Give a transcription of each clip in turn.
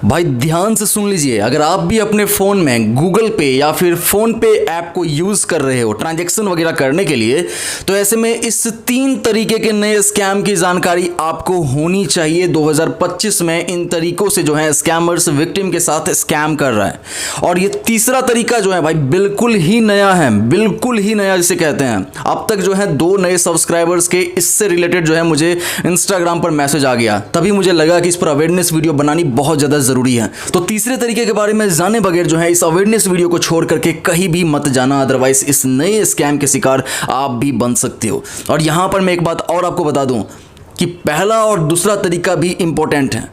भाई ध्यान से सुन लीजिए, अगर आप भी अपने फ़ोन में गूगल पे या फिर फ़ोन पे ऐप को यूज़ कर रहे हो ट्रांजैक्शन वगैरह करने के लिए, तो ऐसे में इस 3 तरीके के नए स्कैम की जानकारी आपको होनी चाहिए। 2025 में इन तरीकों से जो है स्कैमर्स विक्टिम के साथ स्कैम कर रहा है। और ये तीसरा तरीका जो है भाई बिल्कुल ही नया है, बिल्कुल ही नया जिसे कहते हैं। अब तक जो है 2 नए सब्सक्राइबर्स के इससे रिलेटेड जो है मुझे इंस्टाग्राम पर मैसेज आ गया, तभी मुझे लगा कि इस पर अवेयरनेस वीडियो बनानी बहुत ज़्यादा ज़रूरी है। तो तीसरे तरीके के बारे में जाने बगैर जो है इस अवेयरनेस वीडियो को छोड़ करके कहीं भी मत जाना, अदरवाइज इस नए स्कैम के शिकार आप भी बन सकते हो। और यहां पर मैं एक बात और आपको बता दूं कि पहला और दूसरा तरीका भी इंपॉर्टेंट है।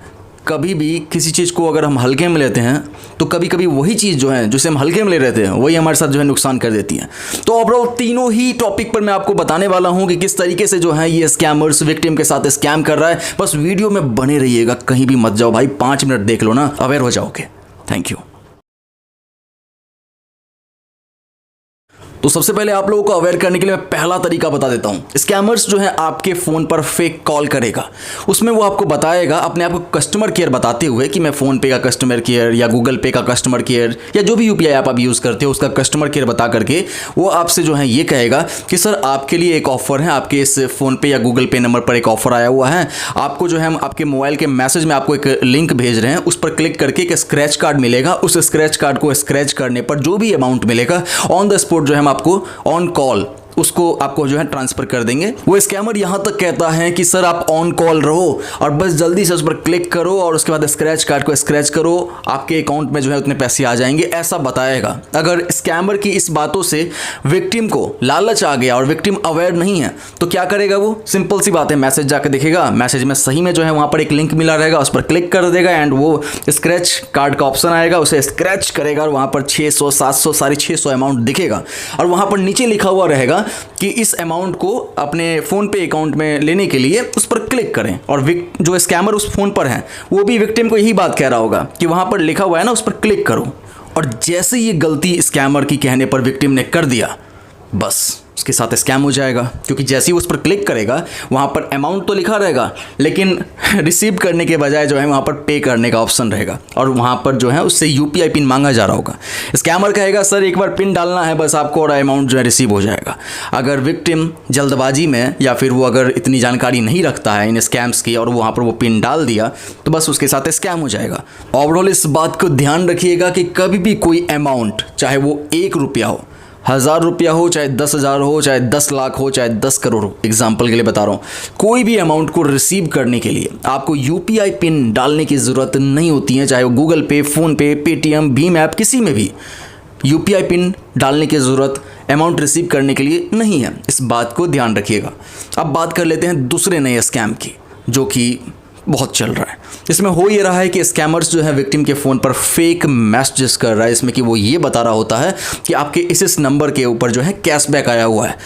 कभी भी किसी चीज़ को अगर हम हल्के में लेते हैं तो कभी कभी वही चीज़ जो है जिसे हम हल्के में ले रहे थे वही हमारे साथ जो है नुकसान कर देती है। तो ओवरऑल तीनों ही टॉपिक पर मैं आपको बताने वाला हूं कि किस तरीके से जो है ये स्कैमर्स विक्टिम के साथ स्कैम कर रहा है। बस वीडियो में बने रहिएगा, कहीं भी मत जाओ भाई, 5 मिनट देख लो ना, अवेयर हो जाओगे। Thank you. तो सबसे पहले आप लोगों को अवेयर करने के लिए मैं पहला तरीका बता देता हूं। स्कैमर्स जो है आपके फ़ोन पर फेक कॉल करेगा, उसमें वो आपको बताएगा अपने आप को कस्टमर केयर बताते हुए कि मैं फ़ोन पे का कस्टमर केयर या गूगल पे का कस्टमर केयर या जो भी यूपीआई ऐप आप यूज़ करते हो उसका कस्टमर केयर बता करके वो आपसे जो है ये कहेगा कि सर आपके लिए एक ऑफ़र है, आपके इस फ़ोन पे या गूगल पे नंबर पर एक ऑफ़र आया हुआ है, आपको जो है हम आपके मोबाइल के मैसेज में आपको एक लिंक भेज रहे हैं, उस पर क्लिक करके एक स्क्रैच कार्ड मिलेगा, उस स्क्रैच कार्ड को स्क्रैच करने पर जो भी अमाउंट मिलेगा ऑन द स्पॉट जो है हम आपको ऑन कॉल उसको आपको जो है ट्रांसफर कर देंगे। वो स्कैमर यहां तक कहता है कि सर आप ऑन कॉल रहो और बस जल्दी से उस पर क्लिक करो और उसके बाद स्क्रैच कार्ड को स्क्रैच करो, आपके अकाउंट में जो है उतने पैसे आ जाएंगे, ऐसा बताएगा। अगर स्कैमर की इस बातों से विक्टिम को लालच आ गया और विक्टिम अवेयर नहीं है तो क्या करेगा वो? सिंपल सी बात है, मैसेज जाकर देखेगा, मैसेज में सही में जो है वहां पर एक लिंक मिला रहेगा, उस पर क्लिक कर देगा एंड वो स्क्रैच कार्ड का ऑप्शन आएगा, उसे स्क्रैच करेगा और वहां पर 600 700 650 अमाउंट दिखेगा और वहां पर नीचे लिखा हुआ रहेगा कि इस अमाउंट को अपने फ़ोन पे अकाउंट में लेने के लिए उस पर क्लिक करें। और जो स्कैमर उस फ़ोन पर है वो भी विक्टिम को यही बात कह रहा होगा कि वहाँ पर लिखा हुआ है ना, उस पर क्लिक करो। और जैसे ये गलती स्कैमर की कहने पर विक्टिम ने कर दिया, बस उसके साथ स्कैम हो जाएगा। क्योंकि जैसे ही उस पर क्लिक करेगा वहाँ पर अमाउंट तो लिखा रहेगा लेकिन रिसीव करने के बजाय जो है वहाँ पर पे करने का ऑप्शन रहेगा और वहाँ पर जो है उससे यूपीआई पिन मांगा जा रहा होगा। स्कैमर कहेगा सर एक बार पिन डालना है बस आपको और अमाउंट जो है रिसीव हो जाएगा। अगर विक्टिम जल्दबाजी में या फिर वो अगर इतनी जानकारी नहीं रखता है इन स्कैम्स की और वहाँ पर वो पिन डाल दिया तो बस उसके साथ स्कैम हो जाएगा। ओवरऑल इस बात को ध्यान रखिएगा कि कभी भी कोई अमाउंट, चाहे वो 1 रुपया हो, 1000 रुपया हो, चाहे 10,000 हो, चाहे 10 लाख हो, चाहे 10 करोड़ हो, एग्जाम्पल के लिए बता रहा हूँ, कोई भी अमाउंट को रिसीव करने के लिए आपको यूपीआई पिन डालने की ज़रूरत नहीं होती है। चाहे वो गूगल पे, फ़ोन पे, पेटीएम, भीम ऐप, किसी में भी यूपीआई पिन डालने की ज़रूरत अमाउंट रिसीव करने के लिए नहीं है। इस बात को ध्यान रखिएगा। अब बात कर लेते हैं दूसरे नए स्कैम की जो कि बहुत चल रहा है। इसमें हो ये रहा है कि स्कैमर्स जो है विक्टिम के फ़ोन पर फेक मैसेजेस कर रहा है, इसमें कि वो ये बता रहा होता है कि आपके इस नंबर के ऊपर जो है कैशबैक आया हुआ है,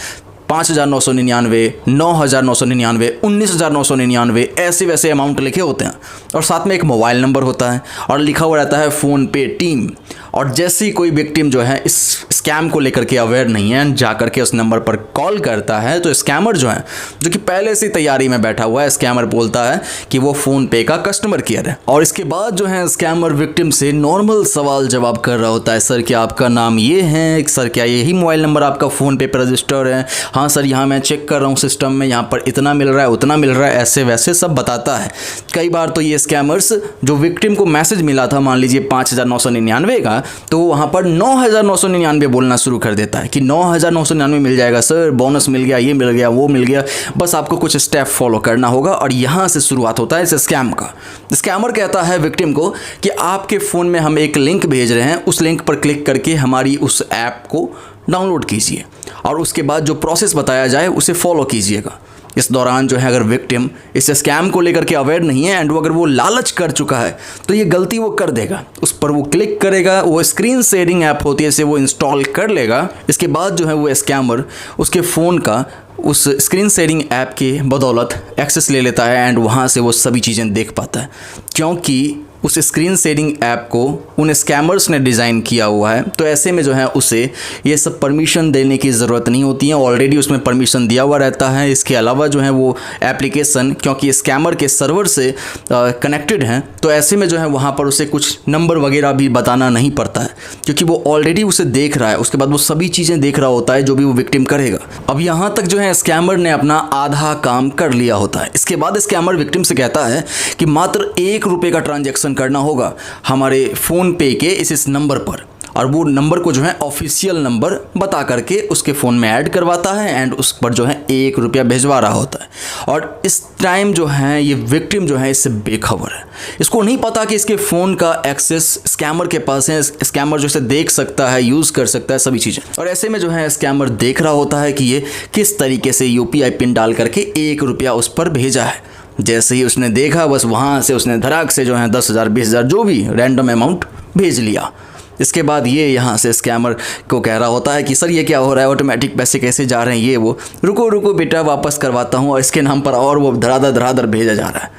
5,999, 9,999, 19,999, ऐसे वैसे अमाउंट लिखे होते हैं और साथ में एक मोबाइल नंबर होता है और लिखा हुआ रहता है फ़ोन पे टीम। और जैसे ही कोई विक्टिम जो है इस स्कैम को लेकर के अवेयर नहीं है, जा करके उस नंबर पर कॉल करता है तो स्कैमर जो है, जो कि पहले से तैयारी में बैठा हुआ है, स्कैमर बोलता है कि वो फ़ोन पे का कस्टमर केयर है। और इसके बाद जो है स्कैमर विक्टिम से नॉर्मल सवाल जवाब कर रहा होता है, सर क्या आपका नाम ये है, सर क्या यही मोबाइल नंबर आपका फ़ोन पे पर रजिस्टर है, हाँ सर यहाँ मैं चेक कर रहा हूँ सिस्टम में, यहाँ पर इतना मिल रहा है उतना मिल रहा है, ऐसे वैसे सब बताता है। कई बार तो ये स्कैमर्स जो विक्टिम को मैसेज मिला था मान लीजिए 5,999 का, तो वहाँ पर 9,999 बोलना शुरू कर देता है कि 9,999 मिल जाएगा सर, बोनस मिल गया, ये मिल गया, वो मिल गया, बस आपको कुछ स्टेप फॉलो करना होगा। और यहाँ से शुरुआत होता है इस स्कैम का। स्कैमर कहता है विक्टिम को कि आपके फ़ोन में हम एक लिंक भेज रहे हैं, उस लिंक पर क्लिक करके हमारी उस ऐप को डाउनलोड कीजिए और उसके बाद जो प्रोसेस बताया जाए उसे फॉलो कीजिएगा। इस दौरान जो है अगर विक्टिम इस स्कैम को लेकर के अवेयर नहीं है एंड वो अगर वो लालच कर चुका है तो ये गलती वो कर देगा, उस पर वो क्लिक करेगा, वो स्क्रीन शेयरिंग ऐप होती है इसे वो इंस्टॉल कर लेगा। इसके बाद जो है वो स्कैमर उसके फ़ोन का उस स्क्रीन शेयरिंग ऐप के बदौलत एक्सेस ले लेता है एंड वहाँ से वो सभी चीज़ें देख पाता है। क्योंकि उस स्क्रीन शेयरिंग ऐप को उन स्कैमर्स ने डिज़ाइन किया हुआ है। तो ऐसे में जो है उसे ये सब परमिशन देने की ज़रूरत नहीं होती है, ऑलरेडी उसमें परमिशन दिया हुआ रहता है। इसके अलावा जो है वो एप्लीकेशन क्योंकि स्कैमर के सर्वर से कनेक्टेड हैं, तो ऐसे में जो है वहाँ पर उसे कुछ नंबर वगैरह भी बताना नहीं पड़ता है, क्योंकि वो ऑलरेडी उसे देख रहा है। उसके बाद वो सभी चीज़ें देख रहा होता है जो भी वो विक्टिम करेगा। अब यहाँ तक जो है स्कैमर ने अपना आधा काम कर लिया होता है। इसके बाद स्कैमर विक्टिम से कहता है कि मात्र ₹1 का ट्रांजैक्शन करना होगा हमारे फ़ोन पे के इस नंबर पर, और वो नंबर को जो है ऑफिशियल नंबर बता करके उसके फ़ोन में ऐड करवाता है एंड उस पर जो है ₹1 भिजवा रहा होता है। और इस टाइम जो है ये विक्टिम जो है इससे बेखबर है। इसको नहीं पता कि इसके फ़ोन का एक्सेस स्कैमर के पास है, स्कैमर जो इसे देख सकता है, यूज़ कर सकता है, सभी चीज़ें। और ऐसे में जो है स्कैमर देख रहा होता है कि ये किस तरीके से UPI पिन डाल करके ₹1 उस पर भेजा है। जैसे ही उसने देखा, बस वहाँ से उसने धड़ाक से जो है 10,000 20,000 जो भी रैंडम अमाउंट भेज लिया। इसके बाद ये यहाँ से स्कैमर को कह रहा होता है कि सर ये क्या हो रहा है, ऑटोमेटिक पैसे कैसे जा रहे हैं, ये वो, रुको बेटा वापस करवाता हूँ, और इसके नाम पर और वो धड़ाधड़ भेजा जा रहा है।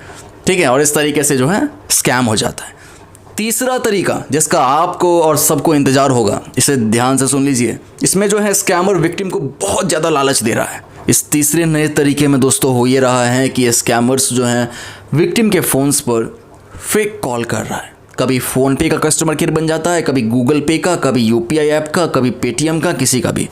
ठीक है, और इस तरीके से जो है स्कैम हो जाता है। तीसरा तरीका जिसका आपको और सबको इंतज़ार होगा, इसे ध्यान से सुन लीजिए। इसमें जो है स्कैमर विक्टिम को बहुत ज़्यादा लालच दे रहा है। इस तीसरे नए तरीके में दोस्तों हो ये रहा है कि स्कैमर्स जो हैं विक्टिम के फ़ोन्स पर फेक कॉल कर रहा है। कभी फ़ोन पे का कस्टमर केयर बन जाता है, कभी गूगल पे का, कभी UPI ऐप का, कभी पेटीएम का, किसी का भी।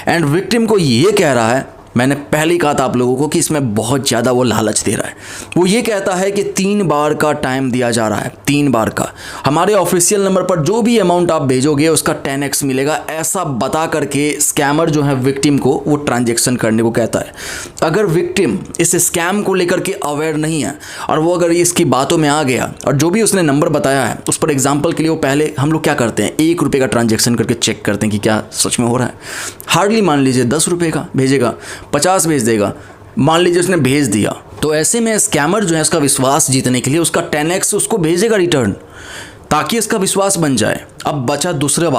एंड विक्टिम को ये कह रहा है, मैंने पहले ही कहा था आप लोगों को कि इसमें बहुत ज़्यादा वो लालच दे रहा है। वो ये कहता है कि 3 बार का टाइम दिया जा रहा है, 3 बार का। हमारे ऑफिशियल नंबर पर जो भी अमाउंट आप भेजोगे उसका 10x मिलेगा, ऐसा बता करके स्कैमर जो है विक्टिम को वो ट्रांजैक्शन करने को कहता है। अगर विक्टिम इस स्कैम को लेकर के अवेयर नहीं है और वो अगर इसकी बातों में आ गया और जो भी उसने नंबर बताया है उस पर एग्जाम्पल के लिए वो पहले हम लोग क्या करते हैं, ₹1 का ट्रांजैक्शन करके चेक करते हैं कि क्या सच में हो रहा है। हार्डली मान लीजिए ₹10 का भेजेगा, 50 भेज देगा, मान लीजिए उसने भेज दिया, तो ऐसे में स्कैमर जो है उसका विश्वास जीतने के लिए उसका 10x उसको भेजेगा रिटर्न, ताकि इसका विश्वास बन जाए। अब बचा दूसरे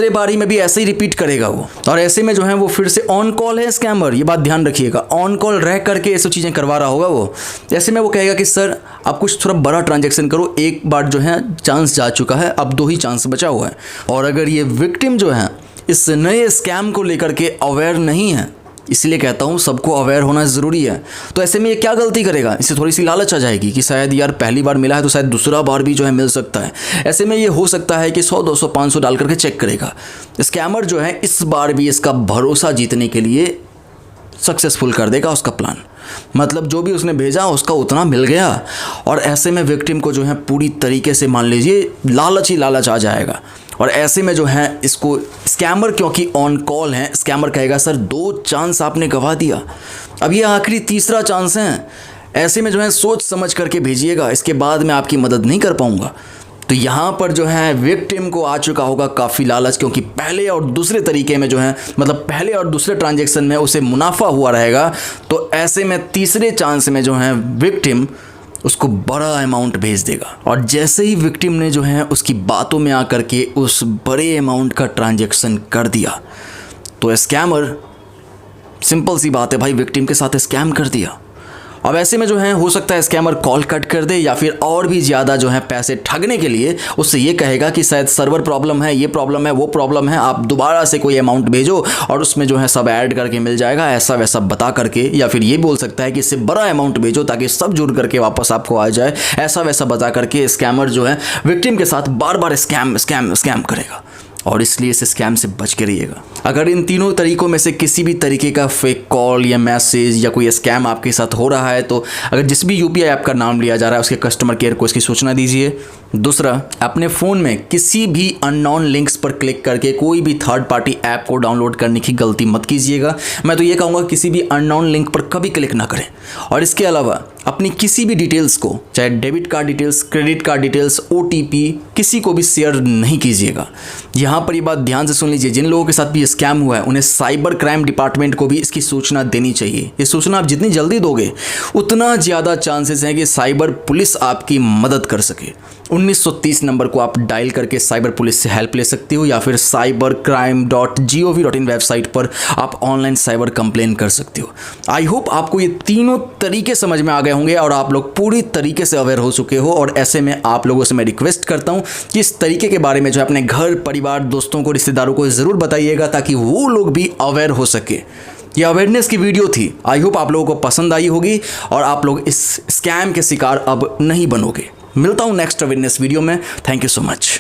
बारी में भी ऐसे ही रिपीट करेगा वो, और ऐसे में जो है वो फिर से ऑन कॉल है स्कैमर, ये बात ध्यान रखिएगा, ऑन कॉल रह करके ये सब चीज़ें करवा रहा होगा वो। ऐसे में वो कहेगा कि सर आप कुछ थोड़ा बड़ा ट्रांजैक्शन करो, एक बार जो है चांस जा चुका है, अब 2 ही चांस बचा हुआ है। और अगर ये विक्टिम जो है इस नए स्कैम को लेकर के अवेयर नहीं है, इसलिए कहता हूँ सबको अवेयर होना ज़रूरी है, तो ऐसे में ये क्या गलती करेगा, इससे थोड़ी सी लालच आ जाएगी कि शायद यार पहली बार मिला है तो शायद दूसरा बार भी जो है मिल सकता है। ऐसे में ये हो सकता है कि 100 200 500 डाल करके चेक करेगा। स्कैमर जो है इस बार भी इसका भरोसा जीतने के लिए सक्सेसफुल कर देगा उसका प्लान, मतलब जो भी उसने भेजा उसका उतना मिल गया। और ऐसे में विक्टिम को जो है पूरी तरीके से मान लीजिए लालच ही लालच आ जाएगा। और ऐसे में जो है इसको स्कैमर क्योंकि ऑन कॉल है, स्कैमर कहेगा सर 2 चांस आपने गंवा दिया, अब ये आखिरी तीसरा चांस है, ऐसे में जो है सोच समझ करके भेजिएगा, इसके बाद मैं आपकी मदद नहीं कर पाऊँगा। तो यहाँ पर जो है विक्टिम को आ चुका होगा काफ़ी लालच, क्योंकि पहले और दूसरे तरीके में जो है मतलब पहले और दूसरे ट्रांजैक्शन में उसे मुनाफा हुआ रहेगा, तो ऐसे में तीसरे चांस में जो है विक्टिम उसको बड़ा अमाउंट भेज देगा। और जैसे ही विक्टिम ने जो है उसकी बातों में आकर के उस बड़े अमाउंट का ट्रांजैक्शन कर दिया, तो स्कैमर, सिंपल सी बात है भाई, विक्टिम के साथ स्कैम कर दिया। अब ऐसे में जो है हो सकता है स्कैमर कॉल कट कर दे या फिर और भी ज़्यादा जो है पैसे ठगने के लिए उससे ये कहेगा कि शायद सर्वर प्रॉब्लम है, ये प्रॉब्लम है, वो प्रॉब्लम है, आप दोबारा से कोई अमाउंट भेजो और उसमें जो है सब ऐड करके मिल जाएगा, ऐसा वैसा बता करके। या फिर ये बोल सकता है कि इससे बड़ा अमाउंट भेजो ताकि सब जुड़ करके वापस आपको आ जाए, ऐसा वैसा बता करके स्कैमर जो है विक्टिम के साथ बार बार स्कैम करेगा। और इसलिए इस स्कैम से बच के रहिएगा। अगर इन तीनों तरीकों में से किसी भी तरीके का फेक कॉल या मैसेज या कोई स्कैम आपके साथ हो रहा है, तो अगर जिस भी UPI ऐप का नाम लिया जा रहा है उसके कस्टमर केयर को इसकी सूचना दीजिए। दूसरा, अपने फ़ोन में किसी भी अननोन लिंक्स पर क्लिक करके कोई भी थर्ड पार्टी ऐप को डाउनलोड करने की गलती मत कीजिएगा। मैं तो ये कहूँगा किसी भी अननोन लिंक पर कभी क्लिक ना करें। और इसके अलावा अपनी किसी भी डिटेल्स को, चाहे debit card details, credit card details, OTP, किसी को भी शेयर नहीं कीजिएगा। यहाँ पर ये बात ध्यान से सुन लीजिए, जिन लोगों के साथ भी स्कैम हुआ है उन्हें साइबर क्राइम डिपार्टमेंट को भी इसकी सूचना देनी चाहिए। ये सूचना आप जितनी जल्दी दोगे उतना ज़्यादा चांसेस हैं कि साइबर पुलिस आपकी मदद कर सके। 1930 नंबर को आप डायल करके साइबर पुलिस से हेल्प ले सकते हो, या फिर cybercrime.gov.in वेबसाइट पर आप ऑनलाइन साइबर कंप्लेन कर सकते हो। आई होप आपको ये तीनों तरीके समझ में आ गए होंगे और आप लोग पूरी तरीके से अवेयर हो चुके हो। और ऐसे में आप लोगों से मैं रिक्वेस्ट करता हूँ कि इस तरीके के बारे में जो अपने घर परिवार दोस्तों को रिश्तेदारों को ज़रूर बताइएगा ताकि वो लोग भी अवेयर हो सके। ये अवेयरनेस की वीडियो थी, आई होप आप लोगों को पसंद आई होगी और आप लोग इस स्कैम के शिकार अब नहीं बनोगे। मिलता हूँ नेक्स्ट अवेयरनेस वीडियो में। Thank you so much.